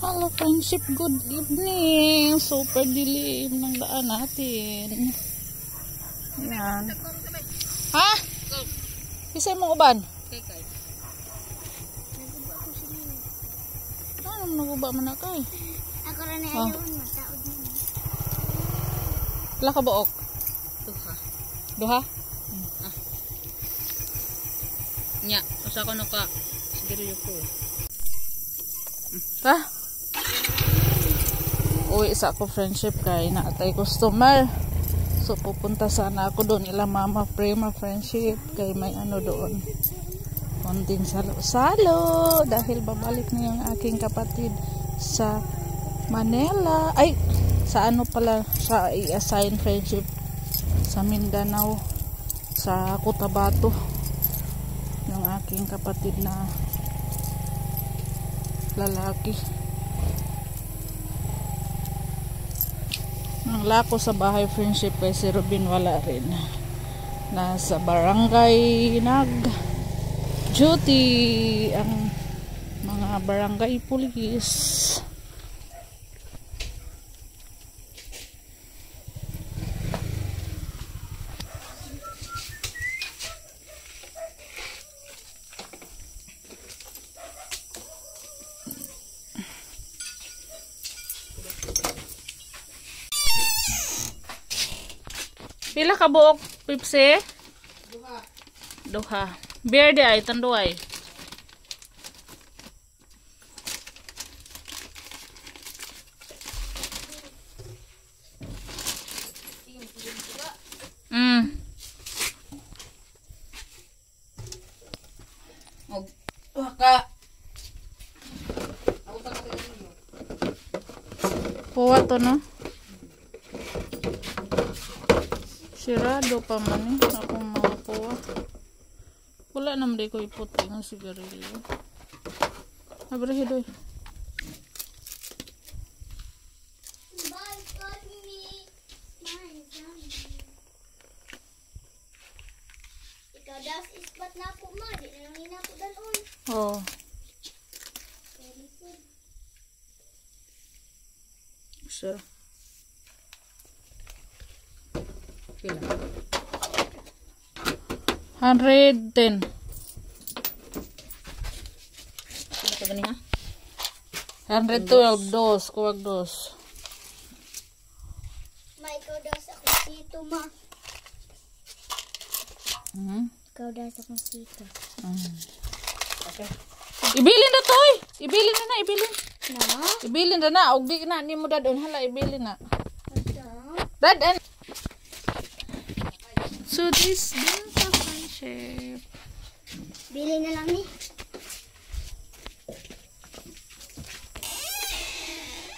Hello friendship, good evening. Super dilim ng daan natin. Ayan. Ha? Kisay mong uban? Ano naguba man na kay? Ako rin na yun, mataod mo. Wala ka buok? Duha. Duha? Nya, usa ko naka sigarilyo ko. Ha? Uwi sa ako friendship kay naatay customer. So pupunta sana ako doon ila mama prima friendship kay may ano doon. Konting salo-salo dahil babalik na yung aking kapatid sa Manila. Ay, sa ano pala siya i-assign friendship sa Mindanao, sa Cotabato. Yung aking kapatid na lalaki. Ang lako sa bahay friendship kay si Robin wala rin. Nasa barangay nag-duty ang mga barangay police. Pila ka buok, Pipsi? Duha. Duha. Beer di ay, tanduay. Waka. Puwa to no? Sirado pa man eh. Akong mga puwa. Wala naman di ko iputi ng sigarilyo. Abrahidoy. Ikaw das ispat na po ma. Di na lang inapo dalon. Oo. Sure. Pila. 110. Pila ka gani ha? 112 dos. Kuwag dos. Ma, ikaw das ako sito ma. Ikaw das ako sito. Okay. Ibilin na to eh. Ibilin na na. Ibilin. Na? Ibilin na na. Og di na. Ni mo dadon. Hala. Ibilin na. Ito? Dadan. So this din sa friendship. Bili na lang ni.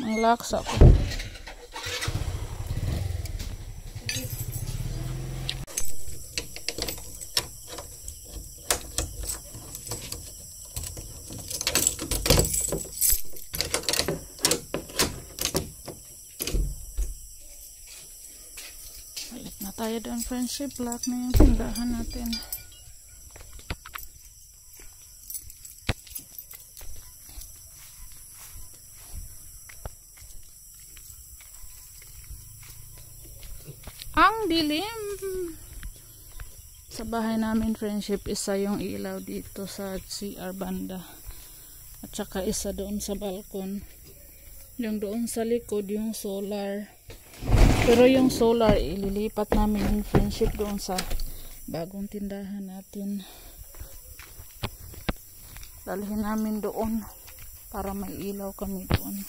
Ang laksa ko. Balik na tayo doon friendship. Lock na yung tindahan natin. Ang dilim. Sa bahay namin friendship, isa yung ilaw dito sa CR banda. At saka isa doon sa balkon. Yung doon sa likod, yung solar. Pero yung solar, ililipat namin yung friendship doon sa bagong tindahan natin. Dalhin namin doon para may ilaw kami doon.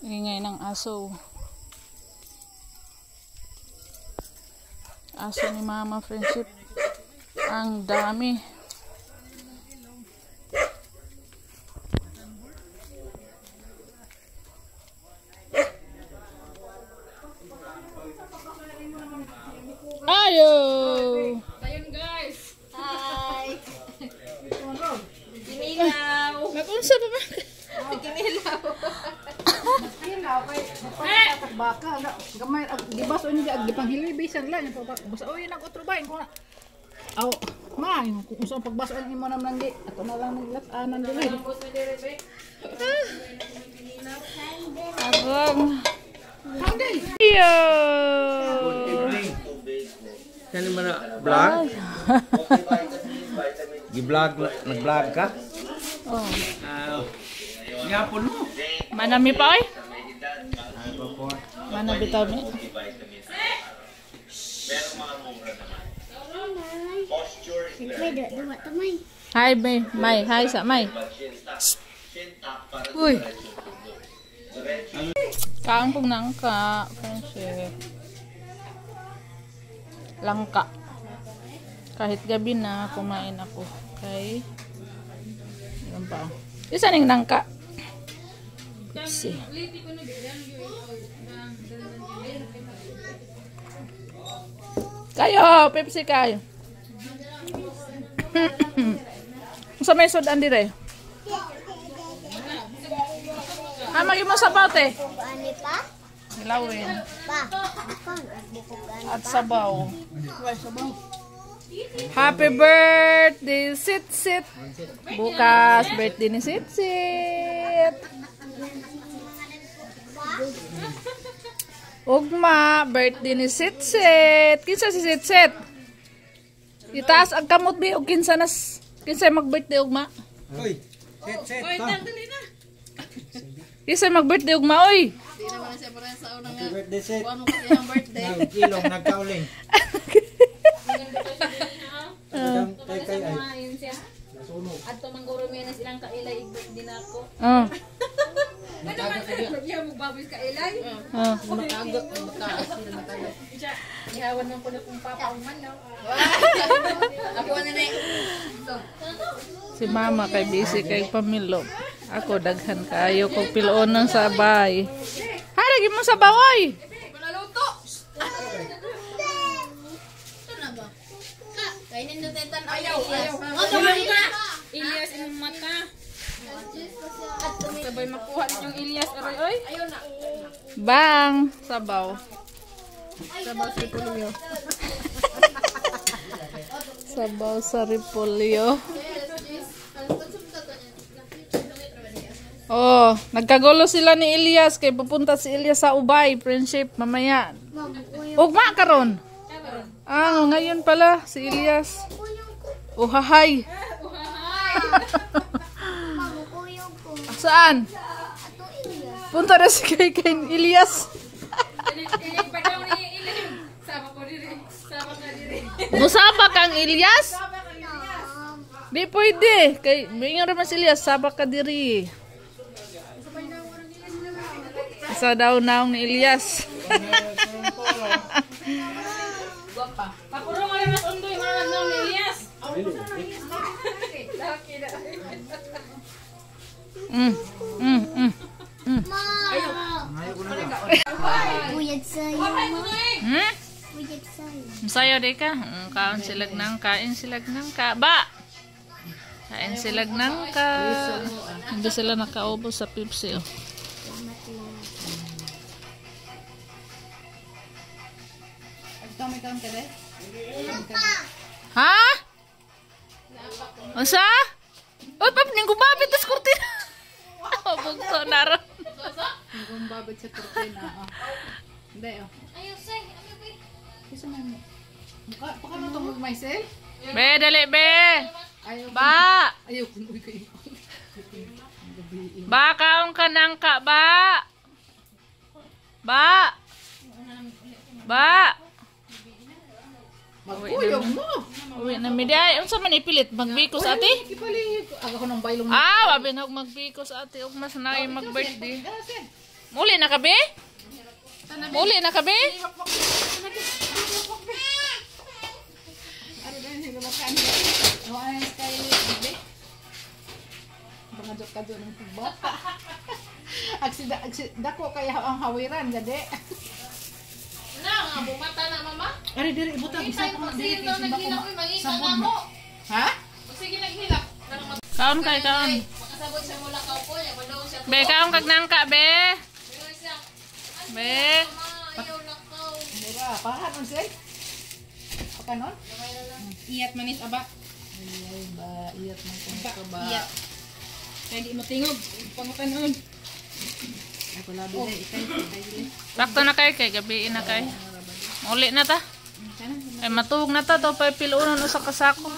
Ingay ng aso. Aso ni mama friendship. Ang dami. Ayo. Ayun guys. Hi! Ginilaw. Nakunsa ba ba? Ginilaw. Ilaw kay baka gamay di ba so ni ag gipanghili bisan lang basta oy nag utro bain ko na Aw, ma, kung usa ang pagbasa imo naman di. Ato na lang naglatanan dili. Abang. Hangday. Yo. Kani mana vlog? Gi-vlog, nag-vlog ka? Oh. Yapon mo. Manami pa oy? Mana bitaw mi? Pwede, duwa tamay. Hi, May. Hi sa May. Uy. Kaang pong nangka, friendship. Langka. Kahit gabi na, kumain ako. Okay. Yan pa. Isa ning nangka. Pepsi. Kayo, Pepsi kayo. Sa may sudan dire. Magi mo sa bote. Ani pa? Hilawin. Pa. Akan, at bukog ani. At sabaw. Happy birthday, Sit. Bukas, birthday ni Sit. Ugma, birthday ni Sit. Kinsa si Sit? Itaas ang kamot bi og kinsa mag-birthday ugma? Hoy, set. Hoy, dali na. Kinsa mag-birthday ugma oy? Di naman siya parang sa unang nga. birthday set. Ano kasi ang birthday? Nagkilong, nagkauling. Kay ay. Ayun siya. At tumangguro mo yan na silang kailay, birthday na ako. Oh. Ano naman sa'yo? Niya magbabis kailay? Oh. Makagot, makagot. Ihawan mo ko na kung papauman, no? Ako na na Si mama kay busy kay pamilog. Ako daghan kayo kog piloon ng sabay. Haragi mo sa bawoy. Panaluto! Ito na ba? Kainin na tetan ayaw. Ilyas imong mata. Sabay makuha yung Ilyas aroy oy. Ayaw na. Bang, sabaw. Sabaw si Pulyo. Sabaw sa repolyo. Oh, nagkagulo sila ni Ilyas kay pupunta si Ilyas sa Ubay, friendship mamaya. Ugma karon. Ah, ngayon pala si Ilyas. Oh, hahay. Magkuyog ko. Saan? Ato iya. Punta na si kay Ilyas. Musabak kang Ilyas? Di pwede. Kay mayroon naman si Ilyas, sabak ka diri. Isa daw naong ni Ilyas. Papuro mo mas undoy mga nang ni Ilyas. Buyag sa'yo, ma. Buyag sa'yo. Masayo di ka? Kain silag nang kain silag nang ka. Ba! Kain silag nang ka. Hindi sila nakaubos sa Pepsi. Oh. Ha? Asa? Uy, papning gumabit tas kurtina. Oh, bugso naroon. Kung babad sa kurtina. Hindi, oh. Ayaw, say. Ano ba? Kasi may... Baka mo itong mag-myself? Be, dali, be. Ayaw. Ba! Ayaw kung uwi kayo. Ba, kaong ka nang ka, ba? Ba! Ba! Magkuyog mo. Uwi na mi di ay. Unsa man ipilit? Magbikos ate? Ipaligid ko. Ako ng baylong. Ah, wabi na magbikos ate. Ug mas na mag-birthday. Muli na ka, be? Muli na ka, be? Ano ba yung hilulakan? Ano ang sky libre? Bangadot ka doon ng tubo. Dako kaya ang hawiran, gade. Na, nga bumata na mama. Ari diri ibutang isa ko diri kay simba ko. Sabon. mo. Ha? Sige naghilak. Kaon kay kaon. Makasabot siya mula ka po, ya badaw siya. Be, kaon kag nangka, be. Pero siya, Be. ayaw na ka. Mira, pahan on say. Kanon? Iyat manis aba. Ay ba, iyat man ko ba. Iyat. Kaya di mo tingog. Pangutanon. Ako labi na ikay. Sakto na kay gabi na kay. Uli na ta. Ay matuhog na ta to pa pilunon usa ka sako.